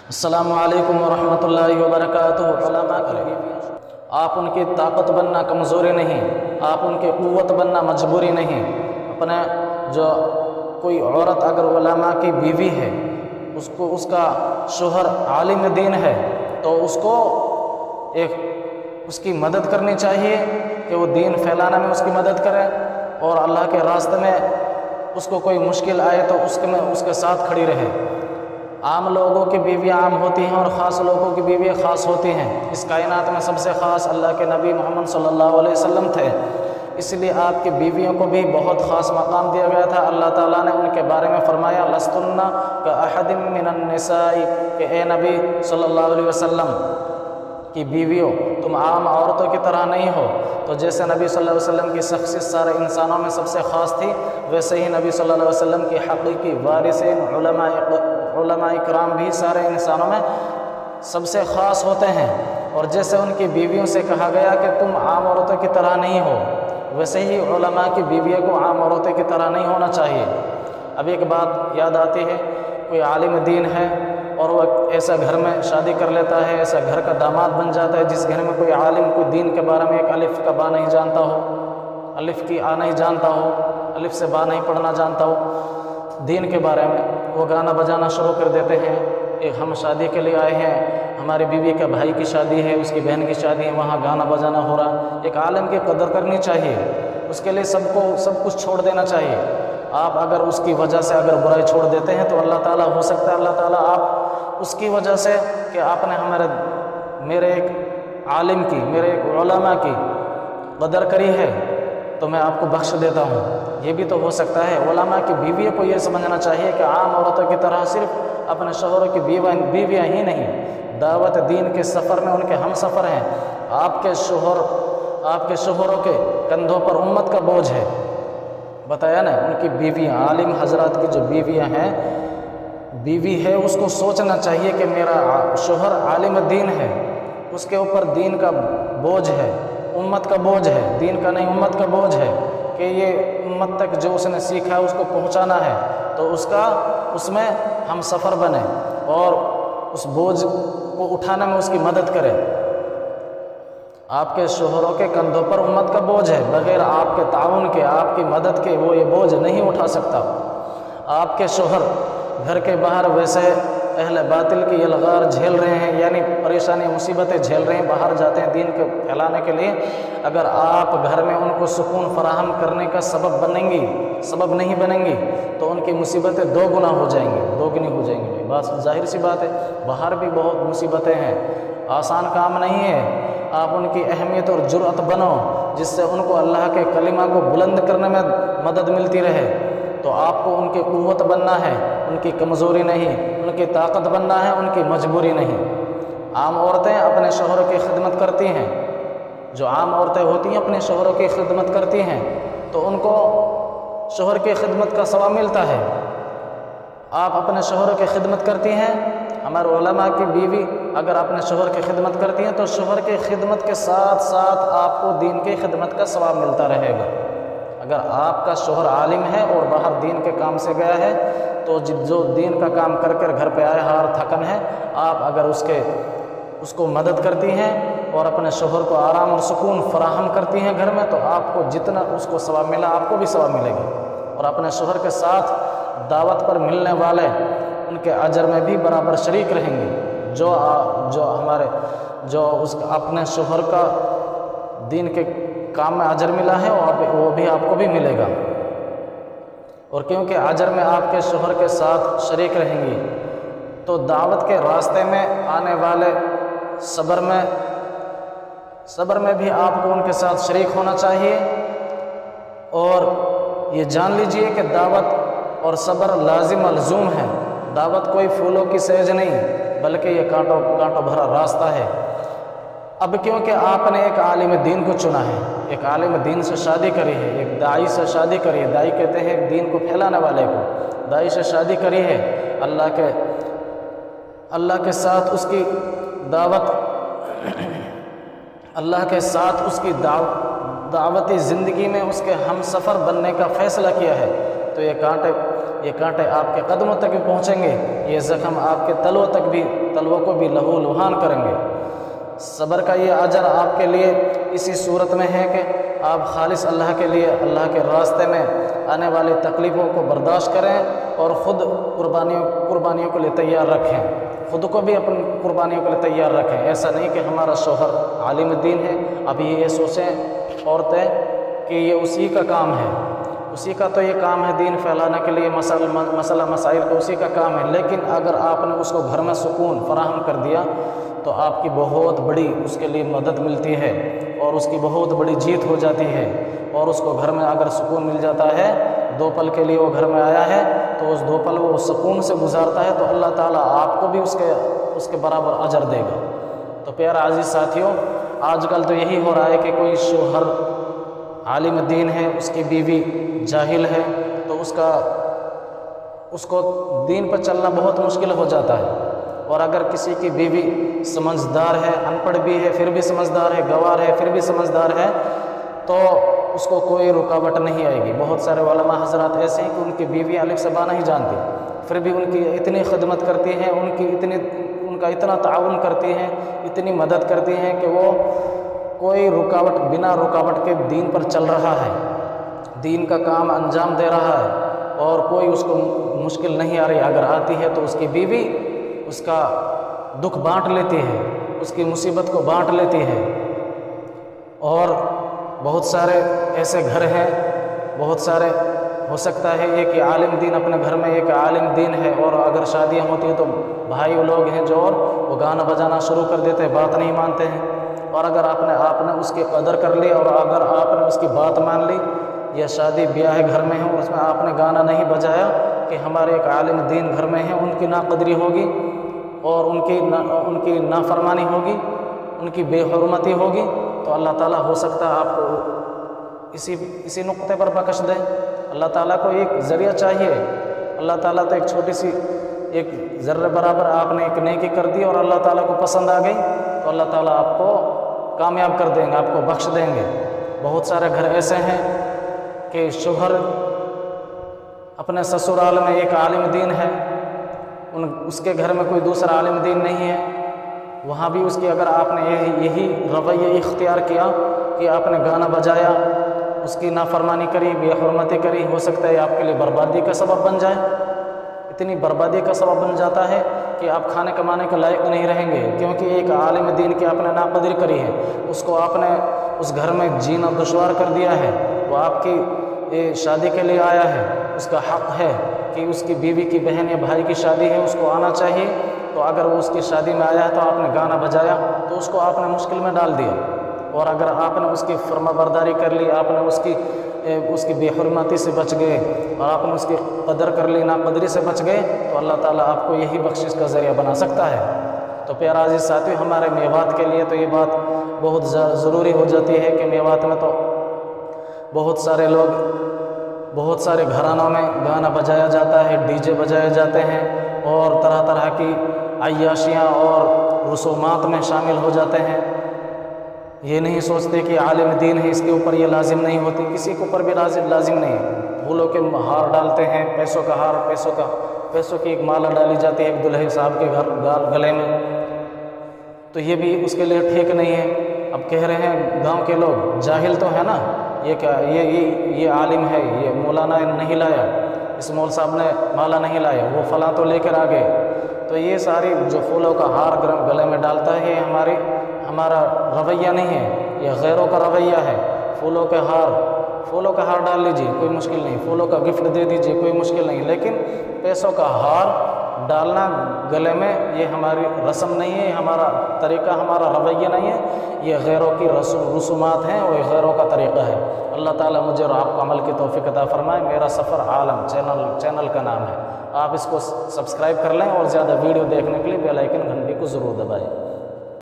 السلام علیکم ورحمۃ اللہ وبرکاتہ۔ علماء کی آپ ان کی طاقت بننا کمزوری نہیں، آپ ان کی قوت بننا مجبوری نہیں۔ اپنے جو کوئی عورت اگر علماء کی بیوی ہے، اس کا شوہر عالم دین ہے، تو اس کی مدد کرنی چاہیے کہ وہ دین پھیلانے میں اس کی مدد کرے، اور اللہ کے راستے میں اس کو کوئی مشکل آئے تو اس کے ساتھ کھڑی رہے۔ عام لوگوں کی بیویاں عام ہوتی ہیں اور خاص لوگوں کی بیویاں خاص ہوتی ہیں۔ اس کائنات میں سب سے خاص اللہ کے نبی محمد صلی اللہ علیہ وسلم تھے، اس لیے آپ کی بیویوں کو بھی بہت خاص مقام دیا گیا تھا۔ اللہ تعالیٰ نے ان کے بارے میں فرمایا لستن کاحد من النساء، کہ اے نبی صلی اللہ علیہ وسلم کی بیویوں تم عام عورتوں کی طرح نہیں ہو۔ تو جیسے نبی صلی اللہ علیہ وسلم کی شخصیت سارے انسانوں میں سب سے خاص تھی، ویسے ہی نبی صلی اللہ علیہ وسلم کی حقیقی وارثین علماء اکرام بھی سارے انسانوں میں سب سے خاص ہوتے ہیں۔ اور جیسے ان کی بیویوں سے کہا گیا کہ تم عام عورتوں کی طرح نہیں ہو، ویسے ہی علماء کی بیویوں کو عام عورتوں کی طرح نہیں ہونا چاہیے۔ اب ایک بات یاد آتی ہے، کوئی عالم دین ہے اور وہ ایسا گھر میں شادی کر لیتا ہے، ایسا گھر کا داماد بن جاتا ہے جس گھر میں کوئی عالم کوئی دین کے بارے میں ایک الف کا با نہیں جانتا ہو، الف کی آ نہیں جانتا ہو، الف سے با نہیں پڑھنا جانتا ہو، دین کے بارے میں وہ گانا بجانا شروع کر دیتے ہیں۔ ایک ہم شادی کے لیے آئے ہیں، ہماری بیوی کا بھائی کی شادی ہے، اس کی بہن کی شادی ہے، وہاں گانا بجانا ہو رہا۔ ایک عالم کی قدر کرنی چاہیے، اس کے لیے سب کچھ چھوڑ دینا چاہیے۔ آپ اگر اس کی وجہ سے اگر برائی چھوڑ دیتے ہیں تو اللہ تعالیٰ ہو سکتا ہے اللہ تعالیٰ آپ اس کی وجہ سے کہ آپ نے میرے ایک عالم کی، میرے ایک علماء کی قدر کری ہے تو میں آپ کو بخش دیتا ہوں، یہ بھی تو ہو سکتا ہے۔ علماء کی بیویوں کو یہ سمجھنا چاہیے کہ عام عورتوں کی طرح صرف اپنے شوہروں کی بیویاں ہی نہیں، دعوت دین کے سفر میں ان کے ہم سفر ہیں۔ آپ کے شوہروں کے کندھوں پر امت کا بوجھ ہے، بتایا نا، ان کی بیویاں، عالم حضرات کی جو بیویاں ہیں، بیوی ہے اس کو سوچنا چاہیے کہ میرا شوہر عالم دین ہے، اس کے اوپر دین کا بوجھ ہے، امت کا بوجھ ہے، دین کا نہیں امت کا بوجھ ہے کہ یہ امت تک جو اس نے سیکھا ہے اس کو پہنچانا ہے، تو اس میں ہم سفر بنے اور اس بوجھ کو اٹھانے میں اس کی مدد کرے۔ آپ کے شوہروں کے کندھوں پر امت کا بوجھ ہے، بغیر آپ کے تعاون کے، آپ کی مدد کے وہ یہ بوجھ نہیں اٹھا سکتا۔ آپ کے شوہر گھر کے باہر ویسے اہل باطل کی الغار جھیل رہے ہیں، یعنی پریشانی مصیبتیں جھیل رہے ہیں، باہر جاتے ہیں دین کو پھیلانے کے لیے، اگر آپ گھر میں ان کو سکون فراہم کرنے کا سبب نہیں بنیں گی تو ان کی مصیبتیں دو گنا ہو جائیں گی، دوگنی ہو جائیں گی۔ بس ظاہر سی بات ہے، باہر بھی بہت مصیبتیں ہیں، آسان کام نہیں ہے۔ آپ ان کی اہمیت اور جرأت بنو جس سے ان کو اللہ کے کلمہ کو بلند کرنے میں مدد ملتی رہے۔ تو آپ کو ان کی قوت بننا ہے، ان کی کمزوری نہیں، ان کی طاقت بننا ہے، ان کی مجبوری نہیں۔ عام عورتیں اپنے شوہروں کی خدمت کرتی ہیں، جو عام عورتیں ہوتی ہیں اپنے شوہروں کی خدمت کرتی ہیں تو ان کو شوہر کی خدمت کا ثواب ملتا ہے۔ آپ اپنے شوہر کی خدمت کرتی ہیں، ہمارے علماء کی بیوی اگر اپنے شوہر کی خدمت کرتی ہیں تو شوہر کی خدمت کے ساتھ ساتھ آپ کو دین کی خدمت کا ثواب ملتا رہے گا۔ اگر آپ کا شوہر عالم ہے اور باہر دین کے کام سے گیا ہے تو جو دین کا کام کر کر گھر پہ آئے ہار تھکن ہے، آپ اگر اس کو مدد کرتی ہیں اور اپنے شوہر کو آرام اور سکون فراہم کرتی ہیں گھر میں، تو آپ کو جتنا اس کو ثواب ملا آپ کو بھی ثواب ملے گا، اور اپنے شوہر کے ساتھ دعوت پر ملنے والے ان کے اجر میں بھی برابر شریک رہیں گے۔ جو اپنے شوہر کا دین کے کام میں اجر ملا ہے وہ بھی آپ کو بھی ملے گا، اور کیونکہ اجر میں آپ کے شوہر کے ساتھ شریک رہیں گی تو دعوت کے راستے میں آنے والے صبر میں بھی آپ کو ان کے ساتھ شریک ہونا چاہیے۔ اور یہ جان لیجئے کہ دعوت اور صبر لازم ملزوم ہے، دعوت کوئی پھولوں کی سیج نہیں بلکہ یہ کانٹوں بھرا راستہ ہے۔ اب کیونکہ آپ نے ایک عالم دین کو چنا ہے، ایک عالم دین سے شادی کری ہے، ایک داعی سے شادی کری ہے، داعی کہتے ہیں دین کو پھیلانے والے کو، داعی سے شادی کری ہے، اللہ کے ساتھ اس کی دعوت، اللہ کے ساتھ اس کی دعوتی زندگی میں اس کے ہم سفر بننے کا فیصلہ کیا ہے، تو یہ یہ کانٹے آپ کے قدموں تک بھی پہنچیں گے، یہ زخم آپ کے تلووں کو بھی لہو لہان کریں گے۔ صبر کا یہ اجر آپ کے لیے اسی صورت میں ہے کہ آپ خالص اللہ کے لیے، اللہ کے راستے میں آنے والی تکلیفوں کو برداشت کریں اور خود قربانیوں کے لیے تیار رکھیں، خود کو بھی اپنی قربانیوں کے لیے تیار رکھیں۔ ایسا نہیں کہ ہمارا شوہر عالم دین ہے، ابھی یہ سوچیں عورتیں کہ یہ اسی کا کام ہے، اسی کا تو یہ کام ہے دین پھیلانے کے لیے، مسئلہ مسائل کو اسی کا کام ہے، لیکن اگر آپ نے اس کو گھر میں سکون فراہم کر دیا تو آپ کی بہت بڑی اس کے لیے مدد ملتی ہے اور اس کی بہت بڑی جیت ہو جاتی ہے، اور اس کو گھر میں اگر سکون مل جاتا ہے، 2 پل کے لیے وہ گھر میں آیا ہے تو اس 2 پل وہ سکون سے گزارتا ہے تو اللہ تعالیٰ آپ کو بھی اس کے برابر اجر دے گا۔ تو پیارا عزیز ساتھیوں، آج کل تو یہی ہو رہا ہے کہ کوئی شوہر عالم دین ہے، اس کی بیوی جاہل ہے، تو اس کو دین پر چلنا بہت مشکل ہو جاتا ہے، اور اگر کسی کی بیوی سمجھدار ہے، ان پڑھ بھی ہے پھر بھی سمجھدار ہے، گوار ہے پھر بھی سمجھدار ہے، تو اس کو کوئی رکاوٹ نہیں آئے گی۔ بہت سارے علماء حضرات ایسے ہیں کہ ان کی بیوی الف سے با نہیں جانتی، پھر بھی ان کی اتنی خدمت کرتی ہیں، ان کا اتنا تعاون کرتی ہیں، اتنی مدد کرتی ہیں کہ وہ کوئی رکاوٹ بنا رکاوٹ کے دین پر چل رہا ہے، دین کا کام انجام دے رہا ہے، اور کوئی اس کو مشکل نہیں آ رہی۔ اگر آتی ہے تو اس کی بیوی اس کا دکھ بانٹ لیتی ہے، اس کی مصیبت کو بانٹ لیتی ہے۔ اور بہت سارے ایسے گھر ہیں، بہت سارے ہو سکتا ہے ایک عالم دین اپنے گھر میں ایک عالم دین ہے، اور اگر شادیاں ہوتی ہیں تو بھائی لوگ ہیں جو وہ گانا بجانا شروع کر دیتے ہیں، بات نہیں مانتے ہیں، اور اگر آپ نے اس کی قدر کر لی اور اگر آپ نے اس کی بات مان لی، یا شادی بیاہ گھر میں ہے اس میں آپ نے گانا نہیں بجایا کہ ہمارے ایک عالم دین گھر میں ہیں، ان کی ناقدری ہوگی اور ان کی نافرمانی ہوگی، ان کی بے حرمتی ہوگی، تو اللہ تعالیٰ ہو سکتا ہے آپ کو اسی نقطے پر بخش دے۔ اللہ تعالیٰ کو ایک ذریعہ چاہیے، اللہ تعالیٰ تو ایک چھوٹی سی ایک ذرے برابر آپ نے ایک نیکی کر دی اور اللہ تعالیٰ کو پسند آ گئی تو اللہ تعالیٰ آپ کو کامیاب کر دیں گے، آپ کو بخش دیں گے۔ بہت سارے گھر ایسے ہیں کہ شوہر اپنے سسرال میں ایک عالم دین ہے، اس کے گھر میں کوئی دوسرا عالم دین نہیں ہے، وہاں بھی اس کی اگر آپ نے یہی رویہ اختیار کیا کہ آپ نے گانا بجایا، اس کی نافرمانی کری، بے حرمتی کری، ہو سکتا ہے آپ کے لیے بربادی کا سبب بن جائے، اتنی بربادی کا سبب بن جاتا ہے کہ آپ کھانے کمانے کے لائق نہیں رہیں گے، کیونکہ ایک عالم دین کی آپ نے ناقدری کری ہے، اس کو آپ نے اس گھر میں جینا دشوار کر دیا ہے، وہ آپ کی شادی کے لیے آیا ہے، اس کا حق ہے کہ اس کی بیوی کی بہن یا بھائی کی شادی ہے، اس کو آنا چاہیے، تو اگر وہ اس کی شادی میں آیا ہے تو آپ نے گانا بجایا تو اس کو آپ نے مشکل میں ڈال دیا، اور اگر آپ نے اس کی فرما برداری کر لی، آپ نے اس کی بے حرمتی سے بچ گئے اور آپ نے اس کی قدر کر لی، ناقدری سے بچ گئے، تو اللہ تعالیٰ آپ کو یہی بخشش کا ذریعہ بنا سکتا ہے۔ تو پیارا عزیز ساتھیو، ہمارے میوات کے لیے تو یہ بات بہت ضروری ہو جاتی ہے کہ میوات میں تو بہت سارے لوگ، بہت سارے گھرانوں میں گانا بجایا جاتا ہے، ڈی جے بجائے جاتے ہیں، اور طرح طرح کی عیاشیاں اور رسومات میں شامل ہو جاتے ہیں۔ یہ نہیں سوچتے کہ عالم دین ہے، اس کے اوپر یہ لازم نہیں ہوتی، کسی کے اوپر بھی لازم نہیں ہے۔ پھولوں کے ہار ڈالتے ہیں، پیسوں کا ہار، پیسوں کی ایک مالا ڈالی جاتی ہے ایک دلہے صاحب کے گلے میں، تو یہ بھی اس کے لیے ٹھیک نہیں ہے۔ اب کہہ رہے ہیں گاؤں کے لوگ، جاہل تو ہے نا، یہ کیا یہ عالم ہے، یہ مولانا نہیں لایا، اس مول صاحب نے مالا نہیں لایا، وہ فلاں تو لے کر آ گئے۔ تو یہ ساری جو پھولوں کا ہار گلے میں ڈالتا ہے، یہ ہمارا رویہ نہیں ہے، یہ غیروں کا رویہ ہے۔ پھولوں کا ہار ڈال لیجیے، کوئی مشکل نہیں، پھولوں کا گفٹ دے دیجیے، کوئی مشکل نہیں، لیکن پیسوں کا ہار ڈالنا گلے میں یہ ہماری رسم نہیں ہے، ہمارا طریقہ، ہمارا رویہ نہیں ہے، یہ غیروں کی رسومات ہیں اور یہ غیروں کا طریقہ ہے۔ اللہ تعالیٰ مجھے اور آپ کو عمل کی توفیق عطا فرمائے۔ میرا سفر عالم چینل کا نام ہے، آپ اس کو سبسکرائب کر لیں اور زیادہ ویڈیو دیکھنے کے لیے بیل آئیکن گھنٹی کو ضرور دبائیں۔